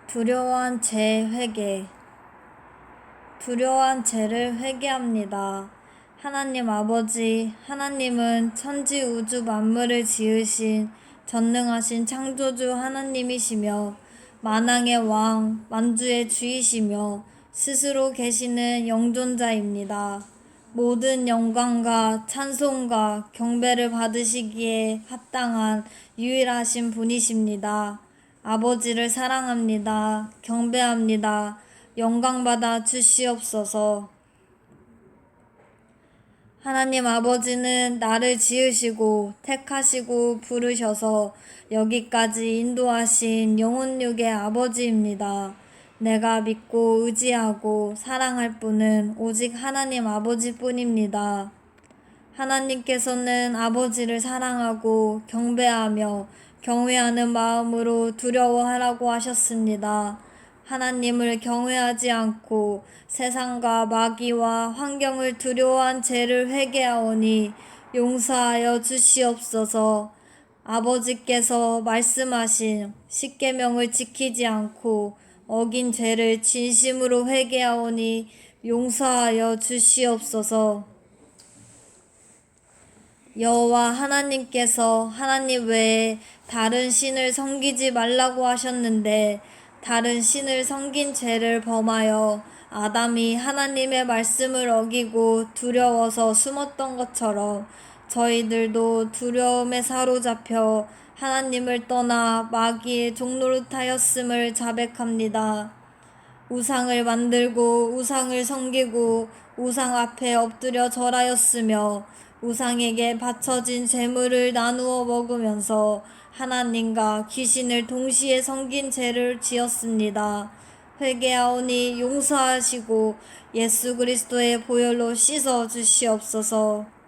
두려워한 죄 회개. 두려워한 죄를 회개합니다. 하나님 아버지, 하나님은 천지 우주 만물을 지으신 전능하신 창조주 하나님이시며 만왕의 왕, 만주의 주이시며 스스로 계시는 영존자입니다. 모든 영광과 찬송과 경배를 받으시기에 합당한 유일하신 분이십니다. 아버지를 사랑합니다. 경배합니다. 영광받아 주시옵소서. 하나님 아버지는 나를 지으시고 택하시고 부르셔서 여기까지 인도하신 영혼육의 아버지입니다. 내가 믿고 의지하고 사랑할 분은 오직 하나님 아버지뿐입니다. 하나님께서는 아버지를 사랑하고 경배하며 경외하는 마음으로 두려워하라고 하셨습니다. 하나님을 경외하지 않고 세상과 마귀와 환경을 두려워한 죄를 회개하오니 용서하여 주시옵소서. 아버지께서 말씀하신 십계명을 지키지 않고 어긴 죄를 진심으로 회개하오니 용서하여 주시옵소서. 여호와 하나님께서 하나님 외에 다른 신을 섬기지 말라고 하셨는데 다른 신을 섬긴 죄를 범하여 아담이 하나님의 말씀을 어기고 두려워서 숨었던 것처럼 저희들도 두려움에 사로잡혀 하나님을 떠나 마귀의 종노릇하였음을 자백합니다. 우상을 만들고 우상을 섬기고 우상 앞에 엎드려 절하였으며 우상에게 바쳐진 제물을 나누어 먹으면서 하나님과 귀신을 동시에 섬긴 죄를 지었습니다. 회개하오니 용서하시고 예수 그리스도의 보혈로 씻어 주시옵소서.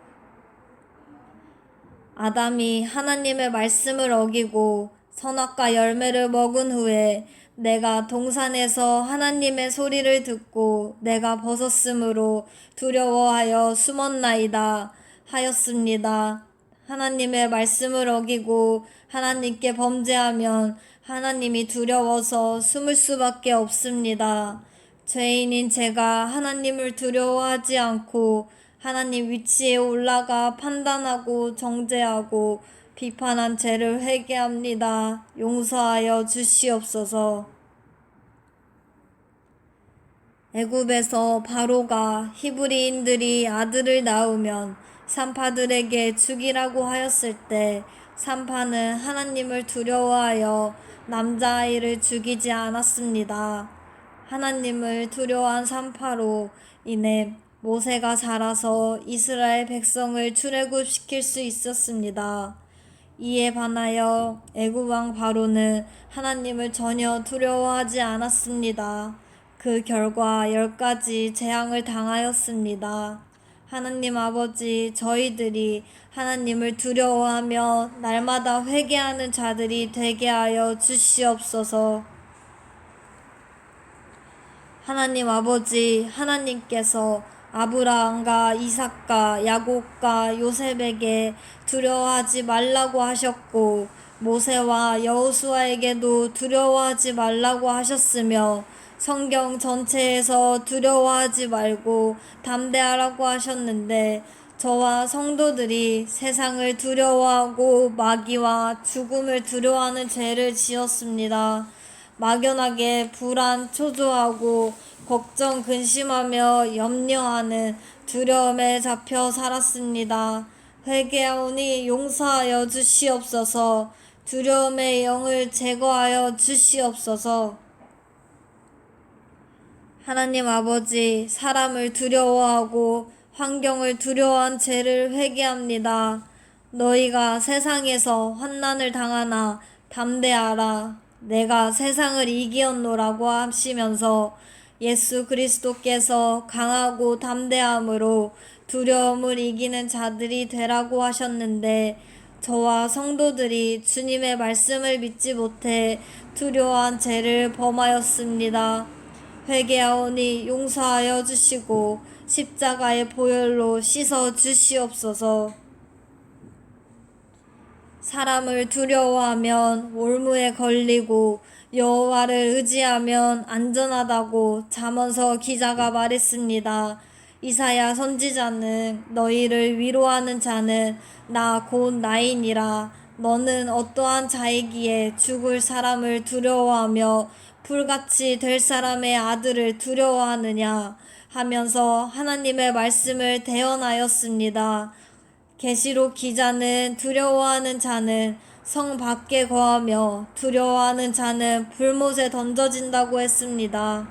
아담이 하나님의 말씀을 어기고 선악과 열매를 먹은 후에 내가 동산에서 하나님의 소리를 듣고 내가 벗었으므로 두려워하여 숨었나이다 하였습니다. 하나님의 말씀을 어기고 하나님께 범죄하면 하나님이 두려워서 숨을 수밖에 없습니다. 죄인인 제가 하나님을 두려워하지 않고 하나님 위치에 올라가 판단하고 정죄하고 비판한 죄를 회개합니다. 용서하여 주시옵소서. 애굽에서 바로가 히브리인들이 아들을 낳으면 산파들에게 죽이라고 하였을 때 산파는 하나님을 두려워하여 남자아이를 죽이지 않았습니다. 하나님을 두려워한 산파로 인해 모세가 자라서 이스라엘 백성을 출애굽시킬 수 있었습니다. 이에 반하여 애굽 왕 바로는 하나님을 전혀 두려워하지 않았습니다. 그 결과 10가지 재앙을 당하였습니다. 하나님 아버지, 저희들이 하나님을 두려워하며 날마다 회개하는 자들이 되게 하여 주시옵소서. 하나님 아버지, 하나님께서 아브라함과 이삭과 야곱과 요셉에게 두려워하지 말라고 하셨고 모세와 여호수아에게도 두려워하지 말라고 하셨으며 성경 전체에서 두려워하지 말고 담대하라고 하셨는데 저와 성도들이 세상을 두려워하고 마귀와 죽음을 두려워하는 죄를 지었습니다. 막연하게 불안, 초조하고 걱정, 근심하며 염려하는 두려움에 잡혀 살았습니다. 회개하오니 용서하여 주시옵소서. 두려움의 영을 제거하여 주시옵소서. 하나님 아버지, 사람을 두려워하고 환경을 두려워한 죄를 회개합니다. 너희가 세상에서 환난을 당하나 담대하라. 내가 세상을 이기었노라고 하시면서 예수 그리스도께서 강하고 담대함으로 두려움을 이기는 자들이 되라고 하셨는데 저와 성도들이 주님의 말씀을 믿지 못해 두려워한 죄를 범하였습니다. 회개하오니 용서하여 주시고 십자가의 보혈로 씻어 주시옵소서. 사람을 두려워하면 올무에 걸리고 여호와를 의지하면 안전하다고 잠언서 기자가 말했습니다. 이사야 선지자는 너희를 위로하는 자는 나 곧 나이니라. 너는 어떠한 자이기에 죽을 사람을 두려워하며 불같이 될 사람의 아들을 두려워하느냐 하면서 하나님의 말씀을 대언하였습니다. 계시록 기자는 두려워하는 자는 성 밖에 거하며 두려워하는 자는 불못에 던져진다고 했습니다.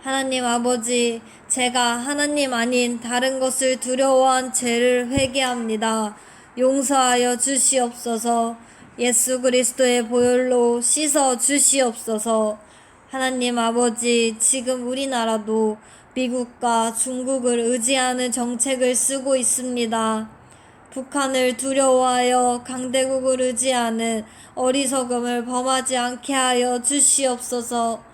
하나님 아버지, 제가 하나님 아닌 다른 것을 두려워한 죄를 회개합니다. 용서하여 주시옵소서. 예수 그리스도의 보혈로 씻어 주시옵소서. 하나님 아버지, 지금 우리나라도 미국과 중국을 의지하는 정책을 쓰고 있습니다. 북한을 두려워하여 강대국을 의지하는 어리석음을 범하지 않게 하여 주시옵소서.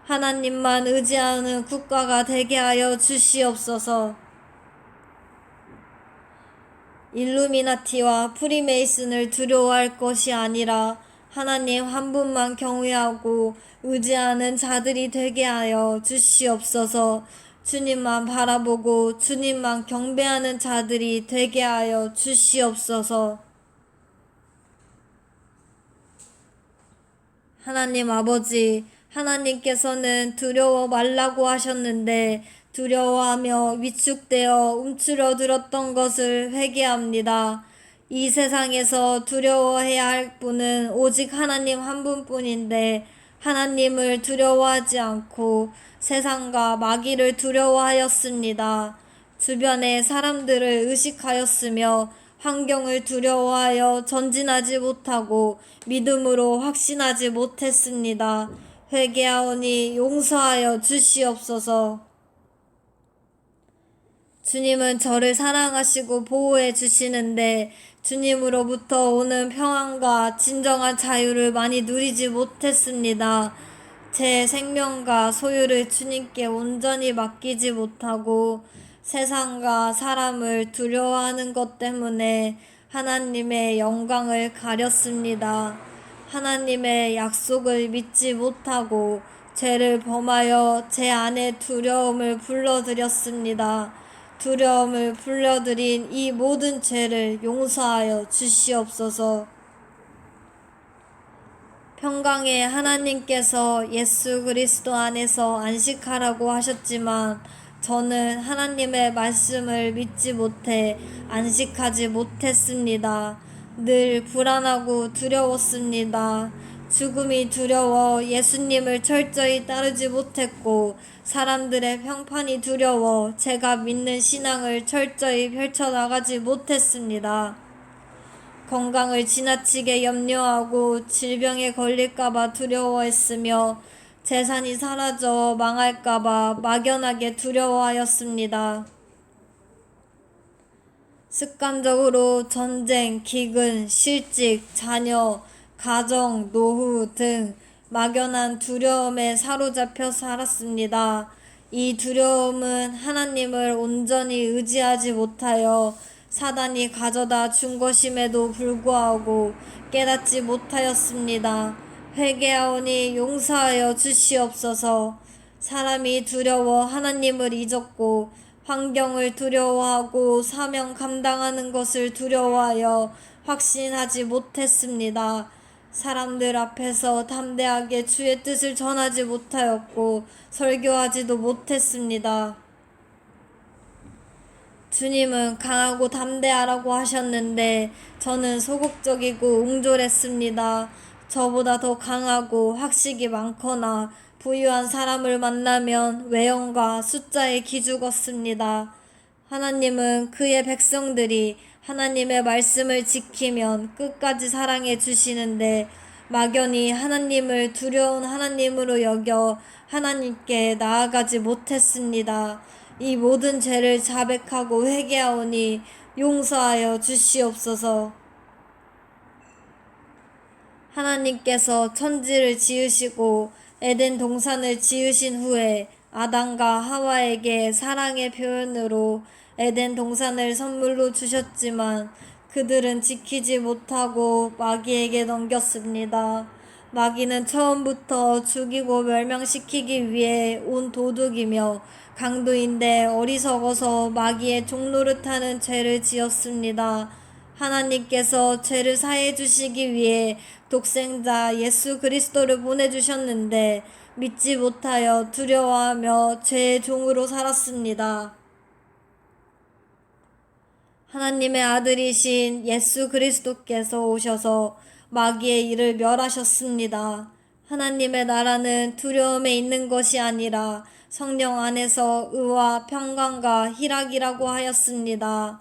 하나님만 의지하는 국가가 되게 하여 주시옵소서. 일루미나티와 프리메이슨을 두려워할 것이 아니라 하나님 한 분만 경외하고 의지하는 자들이 되게 하여 주시옵소서. 주님만 바라보고 주님만 경배하는 자들이 되게 하여 주시옵소서. 하나님 아버지, 하나님께서는 두려워 말라고 하셨는데 두려워하며 위축되어 움츠러들었던 것을 회개합니다. 이 세상에서 두려워해야 할 분은 오직 하나님 한 분뿐인데 하나님을 두려워하지 않고 세상과 마귀를 두려워하였습니다. 주변의 사람들을 의식하였으며 환경을 두려워하여 전진하지 못하고 믿음으로 확신하지 못했습니다. 회개하오니 용서하여 주시옵소서. 주님은 저를 사랑하시고 보호해 주시는데 주님으로부터 오는 평안과 진정한 자유를 많이 누리지 못했습니다. 제 생명과 소유를 주님께 온전히 맡기지 못하고 세상과 사람을 두려워하는 것 때문에 하나님의 영광을 가렸습니다. 하나님의 약속을 믿지 못하고 죄를 범하여 제 안에 두려움을 불러들였습니다. 두려움을 불러들인 이 모든 죄를 용서하여 주시옵소서. 평강의 하나님께서 예수 그리스도 안에서 안식하라고 하셨지만 저는 하나님의 말씀을 믿지 못해 안식하지 못했습니다. 늘 불안하고 두려웠습니다. 죽음이 두려워 예수님을 철저히 따르지 못했고 사람들의 평판이 두려워 제가 믿는 신앙을 철저히 펼쳐나가지 못했습니다. 건강을 지나치게 염려하고 질병에 걸릴까봐 두려워했으며 재산이 사라져 망할까봐 막연하게 두려워하였습니다. 습관적으로 전쟁, 기근, 실직, 자녀, 가정, 노후 등 막연한 두려움에 사로잡혀 살았습니다. 이 두려움은 하나님을 온전히 의지하지 못하여 사단이 가져다 준 것임에도 불구하고 깨닫지 못하였습니다. 회개하오니 용서하여 주시옵소서. 사람이 두려워 하나님을 잊었고 환경을 두려워하고 사명 감당하는 것을 두려워하여 확신하지 못했습니다. 사람들 앞에서 담대하게 주의 뜻을 전하지 못하였고 설교하지도 못했습니다. 주님은 강하고 담대하라고 하셨는데 저는 소극적이고 옹졸했습니다. 저보다 더 강하고 학식이 많거나 부유한 사람을 만나면 외형과 숫자에 기죽었습니다. 하나님은 그의 백성들이 하나님의 말씀을 지키면 끝까지 사랑해 주시는데 막연히 하나님을 두려운 하나님으로 여겨 하나님께 나아가지 못했습니다. 이 모든 죄를 자백하고 회개하오니 용서하여 주시옵소서. 하나님께서 천지를 지으시고 에덴 동산을 지으신 후에 아담과 하와에게 사랑의 표현으로 에덴 동산을 선물로 주셨지만 그들은 지키지 못하고 마귀에게 넘겼습니다. 마귀는 처음부터 죽이고 멸망시키기 위해 온 도둑이며 강도인데 어리석어서 마귀의 종노릇하는 죄를 지었습니다. 하나님께서 죄를 사해 주시기 위해 독생자 예수 그리스도를 보내주셨는데 믿지 못하여 두려워하며 죄의 종으로 살았습니다. 하나님의 아들이신 예수 그리스도께서 오셔서 마귀의 일을 멸하셨습니다. 하나님의 나라는 두려움에 있는 것이 아니라 성령 안에서 의와 평강과 희락이라고 하였습니다.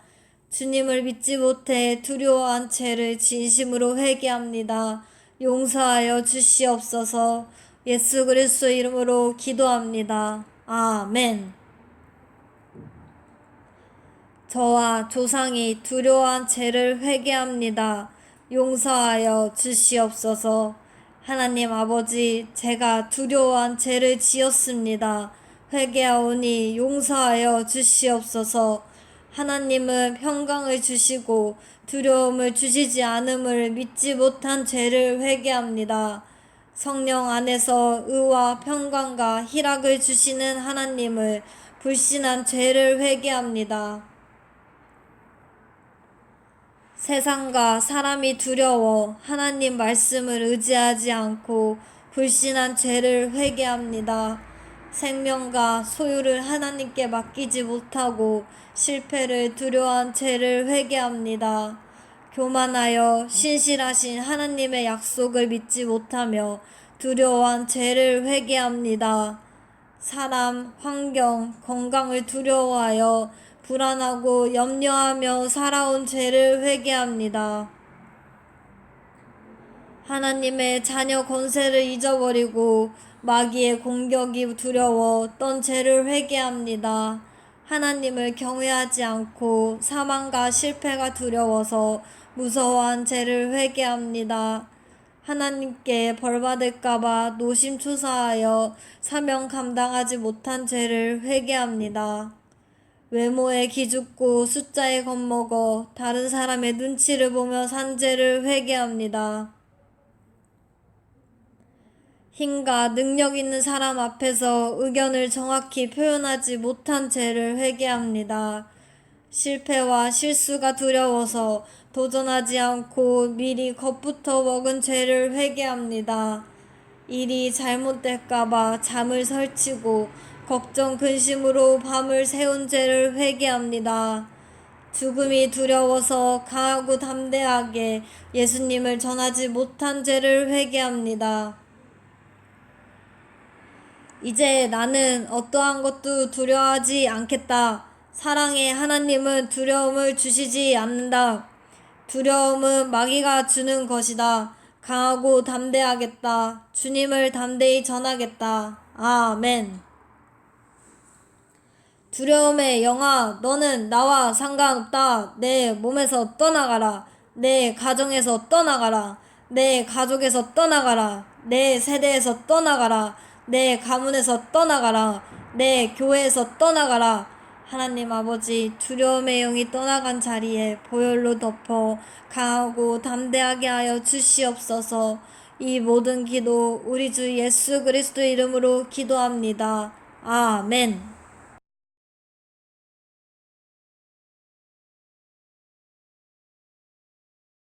주님을 믿지 못해 두려워한 죄를 진심으로 회개합니다. 용서하여 주시옵소서. 예수 그리스도 이름으로 기도합니다. 아멘. 저와 조상이 두려워한 죄를 회개합니다. 용서하여 주시옵소서. 하나님 아버지, 제가 두려워한 죄를 지었습니다. 회개하오니 용서하여 주시옵소서. 하나님은 평강을 주시고 두려움을 주시지 않음을 믿지 못한 죄를 회개합니다. 성령 안에서 의와 평강과 희락을 주시는 하나님을 불신한 죄를 회개합니다. 세상과 사람이 두려워 하나님 말씀을 의지하지 않고 불신한 죄를 회개합니다. 생명과 소유를 하나님께 맡기지 못하고 실패를 두려워한 죄를 회개합니다. 교만하여 신실하신 하나님의 약속을 믿지 못하며 두려워한 죄를 회개합니다. 사람, 환경, 건강을 두려워하여 불안하고 염려하며 살아온 죄를 회개합니다. 하나님의 자녀 권세를 잊어버리고 마귀의 공격이 두려워 떤 죄를 회개합니다. 하나님을 경외하지 않고 사망과 실패가 두려워서 무서워한 죄를 회개합니다. 하나님께 벌받을까봐 노심초사하여 사명 감당하지 못한 죄를 회개합니다. 외모에 기죽고 숫자에 겁먹어 다른 사람의 눈치를 보며 산 죄를 회개합니다. 힘과 능력 있는 사람 앞에서 의견을 정확히 표현하지 못한 죄를 회개합니다. 실패와 실수가 두려워서 도전하지 않고 미리 겁부터 먹은 죄를 회개합니다. 일이 잘못될까봐 잠을 설치고 걱정 근심으로 밤을 새운 죄를 회개합니다. 죽음이 두려워서 강하고 담대하게 예수님을 전하지 못한 죄를 회개합니다. 이제 나는 어떠한 것도 두려워하지 않겠다. 사랑의 하나님은 두려움을 주시지 않는다. 두려움은 마귀가 주는 것이다. 강하고 담대하겠다. 주님을 담대히 전하겠다. 아멘. 두려움의 영아, 너는 나와 상관없다. 내 몸에서 떠나가라. 내 가정에서 떠나가라. 내 가족에서 떠나가라. 내 세대에서 떠나가라. 내 가문에서 떠나가라. 내 교회에서 떠나가라. 하나님 아버지, 두려움의 영이 떠나간 자리에 보혈로 덮어 강하고 담대하게 하여 주시옵소서. 이 모든 기도 우리 주 예수 그리스도 이름으로 기도합니다. 아멘.